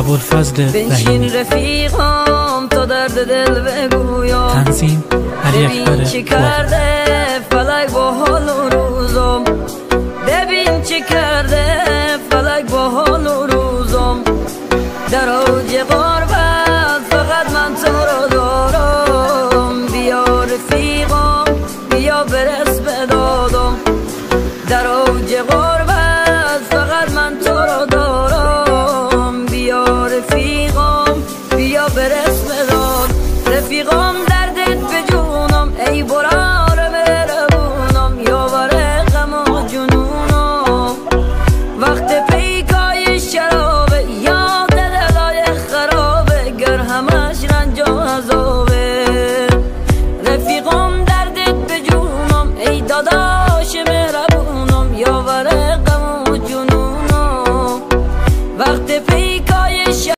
ابوالفضل بنشین رحیمی. رفیقم تا درد دل بگویم، تنظیم علی ببین اکبر چی واقعی. کرده فلک با حال و روزم، ببین چی کرده فلک با حال و روزم. در اوج غربت فقط من تو رو دارم، بیا رفیقم بیا برس به دادم. در اوج غربت فقط من تو رو دارم، بیا رفیقم